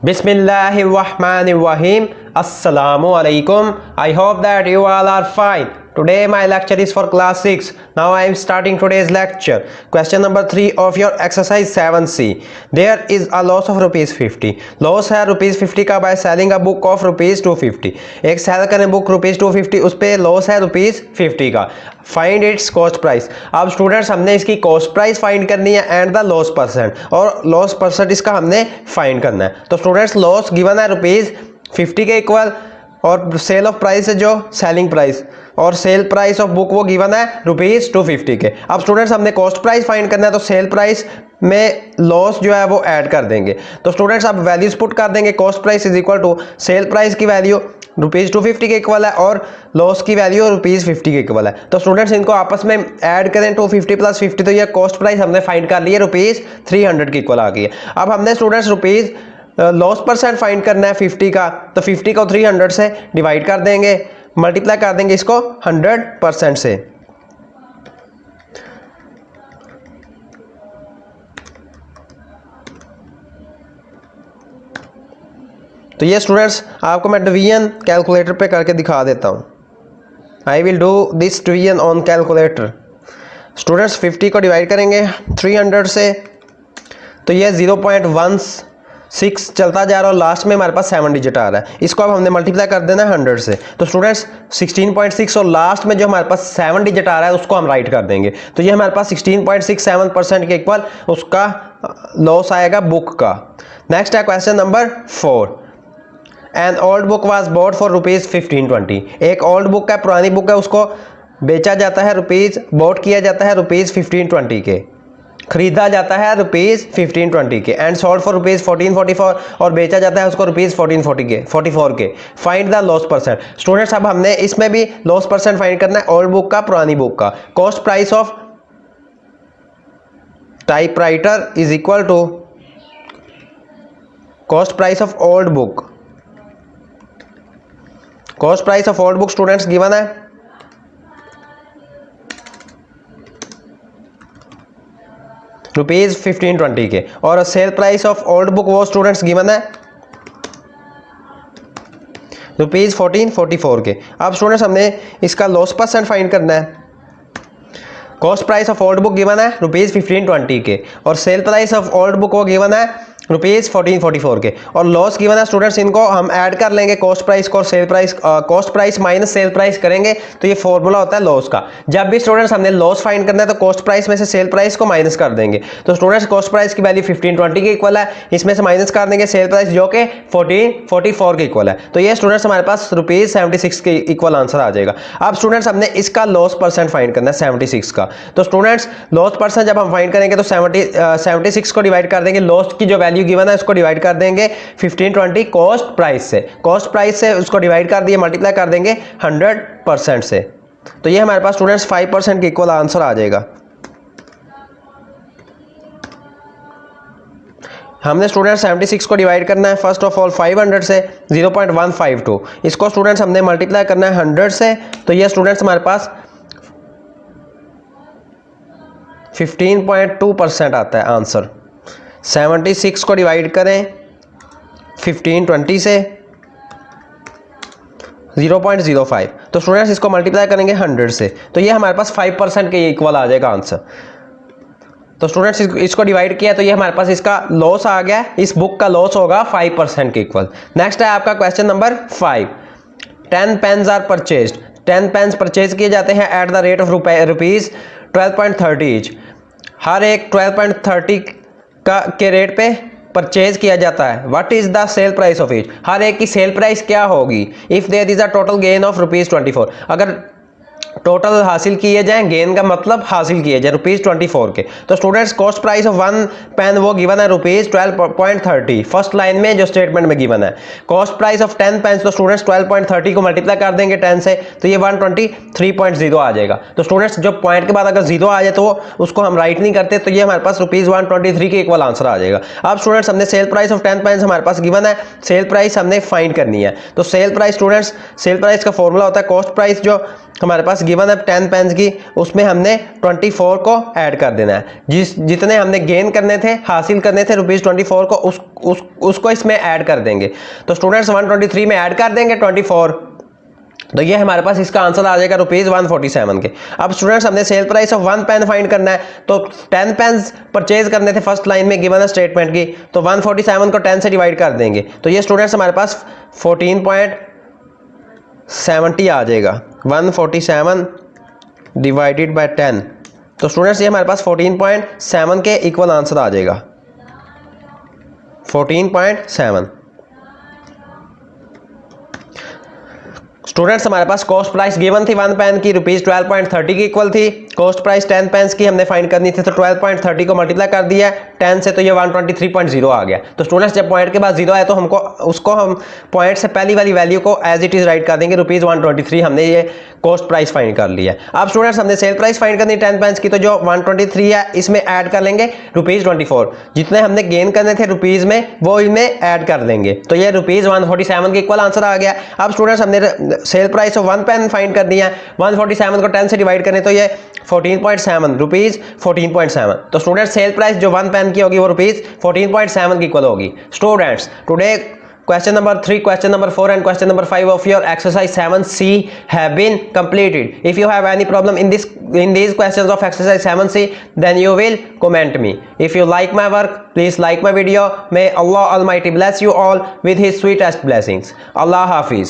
Bismillahirrahmanirrahim. Assalamu alaikum. I hope that you all are fine. Today my lecture is for class 6. Now I am starting today's lecture. Question number 3 of your exercise 7C. There is a loss of rupees 50. Loss है rupees 50 का by selling a book of rupees 250. एक cell करें book rupees 250, उस पे loss है rupees 50 का. Find its cost price. अब students हमने इसकी कॉस्ट प्राइस फाइंड करनी है एंड द लॉस परसेंट, और लॉस परसेंट इसका हमने फाइंड करना है. तो स्टूडेंट्स लॉस गिवन है रुपीज 50 के इक्वल, और सेल ऑफ प्राइस है जो सेलिंग प्राइस, और सेल प्राइस ऑफ बुक वो गिवन है रुपीज 250 के. अब स्टूडेंट्स हमने कॉस्ट प्राइस फाइंड करना है, तो सेल प्राइस में लॉस जो है वो ऐड कर देंगे. तो स्टूडेंट्स अब वैल्यूज पुट कर देंगे. Cost price is equal to sale price की वैल्यू रुपीज 250 के इक्वल है और लॉस की वैल्यू रुपीज 50 के इक्वल है. तो स्टूडेंट्स इनको आपस में ऐड करें 250 प्लस 50, तो ये कॉस्ट प्राइस हमने फाइंड कर ली है रुपीज 300 के इक्वल आ गई है. अब हमने students rupees loss percent find करना है 50 का, तो 50 को 300 से डिवाइड कर देंगे, मल्टीप्लाई कर देंगे इसको 100% से. तो ये स्टूडेंट्स आपको मैं डिवीजन कैलकुलेटर पे करके दिखा देता हूँ. I will do this division on calculator. Students 50 को डिवाइड करेंगे 300 से, तो ये 0.16 चलता जा रहा है और लास्ट में हमारे पास 7 डिजिट आ रहा है. इसको अब हमने मल्टीप्लाई कर देना है 100 से. तो स्टूडेंट्स 16.6 और लास्ट में जो हमारे पास 7 डिजिट आ रहा है उसको हम राइट कर देंगे. तो ये हमारे पास 16.67% के इक्वल उसका लॉस आएगा बुक का. नेक्स्ट है question number 4. An old book was bought for rupees 1520. एक ओल्ड बुक है, पुरानी बुक है, उसको बेचा जाता है रुपीज, बॉट किया जाता है रुपीज 1520 के, खरीदा जाता है रुपीज 1520 के, एंड सोल्ड फॉर रुपीज 1444, और बेचा जाता है उसको रुपीज 1444 के. Find the loss percent. Students अब हमने इसमें भी लॉस परसेंट फाइंड करना है ओल्ड बुक का, पुरानी बुक का. Cost price of typewriter is equal to cost price of old book. Cost price of old book students given है रुपीज 1520 के, और sale price of old book वो students given है रुपीज 1444 के. अब स्टूडेंट्स हमने इसका लॉस परसेंट फाइंड करना है. Cost price of old book given है रुपीज 1520 के, और sale price of old book वो गिवन है रुपीज 1444 के, और लॉस गिवन है. स्टूडेंट्स इनको हम ऐड कर लेंगे, कॉस्ट प्राइस को sale price, cost price minus sale price करेंगे तो ये फॉर्मूला होता है लॉस का. जब भी स्टूडेंट्स हमने लॉस फाइंड करना है तो कॉस्ट प्राइस में से सेल प्राइस को माइनस कर देंगे. तो स्टूडेंट्स कॉस्ट प्राइस की वैल्यू 1520 के इक्वल है, इसमें से माइनस कर देंगे सेल प्राइस जो कि 1444 के इक्वल है. तो ये स्टूडेंट्स हमारे पास रुपीज 76 के इक्वल आंसर आ जाएगा. अब स्टूडेंट्स हमने इसका लॉस परसेंट फाइंड करना है 76 का. तो स्टूडेंट्स लॉस परसेंट जब हम फाइंड करेंगे तो 76 को डिवाइड कर देंगे, लॉस की जो वैल्यू गिवन है उसको डिवाइड कर देंगे 1520 कॉस्ट प्राइस से. कॉस्ट प्राइस से उसको डिवाइड कर दिए, मल्टीप्लाई कर देंगे 100% से. तो ये हमारे पास स्टूडेंट्स 5% के इक्वल आंसर आ जाएगा. हमने स्टूडेंट्स 76 को डिवाइड करना है फर्स्ट ऑफ ऑल 500 से, 0.152. इसको स्टूडेंट्स हमने मल्टीप्लाई करना है 100 से, तो ये स्टूडेंट्स हमारे पास 15.2% आता है आंसर. 76 को डिवाइड करें 1520 से, 0.05. तो स्टूडेंट्स इसको मल्टीप्लाई करेंगे 100 से, तो ये हमारे पास 5% के इक्वल आ जाएगा आंसर. तो स्टूडेंट्स इसको डिवाइड किया तो ये हमारे पास इसका लॉस आ गया, इस बुक का लॉस होगा 5% के इक्वल. नेक्स्ट है आपका question number 5. 10 pens are purchased. 10 pens purchase किए जाते हैं at the rate of rupees 12.30 each. हर एक 12.30 के रेट पे परचेज किया जाता है. What is the sale price of each. हर एक की सेल प्राइस क्या होगी if there is a total gain of rupees 24. अगर टोटल हासिल किए जाए, गेन का मतलब हासिल किए जाए रुपीज 24 के. तो students cost price of 1 pen वो गिवन है रुपीज 12.30. फर्स्ट लाइन में जो स्टेटमेंट में गिवन है कॉस्ट प्राइस ऑफ 10 पेन्स, तो स्टूडेंट्स 12.30 को मल्टीप्लाई कर देंगे 10 से, तो ये 123.0 आ जाएगा. तो स्टूडेंट्स जो पॉइंट के बाद अगर 0 आ जाए तो उसको हम राइट नहीं करते, तो ये हमारे पास रुपीज 123 के इक्वल आंसर आ जाएगा. अब स्टूडेंट्स हमने सेल प्राइस ऑफ 10 पेन्स हमारे पास गिवन है, सेल प्राइस हमने फाइंड करनी है. तो sale price students, sale price का फॉर्मूला होता है कॉस्ट प्राइस जो हमारे पास गिवन है 10 पेन्स की, उसमें हमने 24 को ऐड कर देना है। जितने हमने गेन करने थे, हासिल करने थे ₹24 को, उसको इसमें ऐड कर देंगे। तो स्टूडेंट्स 123 में ऐड कर देंगे 24, तो ये हमारे पास इसका आंसर आ जाएगा ₹147 के। अब स्टूडेंट्स हमने sale price of 1 pen find करना है, तो 10 पेन्स परचेज करने थे फर्स्ट लाइन में गिवन है स्टेटमेंट की, तो 147 को 10 से डिवाइड कर देंगे, तो ये स्टूडेंट्स हमारे पास 14.70 आ जाएगा। 147 डिवाइडेड बाय 10, तो स्टूडेंट्स ये हमारे पास 14.7 के इक्वल आंसर आ जाएगा। 14.7। स्टूडेंट्स हमारे पास कॉस्ट प्राइस गिवन थी 1 पेन की ₹12.30 की इक्वल थी। कॉस्ट प्राइस 10 पेन्स की हमने फाइंड करनी थी, तो 12.30 को मल्टीप्लाई कर दिया 10 से, तो ये 123.0 आ गया। तो स्टूडेंट्स जब पॉइंट के बाद 0 आए तो उसको हम पॉइंट से पहली वाली वैल्यू को एज इट इज राइट कर देंगे। ₹123 हमने ये कॉस्ट प्राइस फाइंड कर लिया। अब स्टूडेंट्स हमने सेल प्राइस फाइंड करनी 10 पेन्स की, तो जो 123 है इसमें ऐड कर लेंगे ₹24। जितने हमने गेन करने थे रुपीज में वो इनमें ऐड कर देंगे, तो ये ₹147 के इक्वल आंसर आ गया। अब स्टूडेंट्स हमने sale price of 1 pen find कर दिया, 147 को 10 से डिवाइड करें तो ये 14.7 रुपीज 14.7। तो स्टूडेंट सेल प्राइस जो 1 पेन की होगी वो ₹14.7 की इक्वल होगी। Students today question number 3, question number 4 and question number 5 of your exercise 7C have been completed. If you have any problem in these questions of exercise 7C, then you will comment me. If you like my work, please like my video. May Allah Almighty bless you all with his sweetest blessings. Allah Hafiz.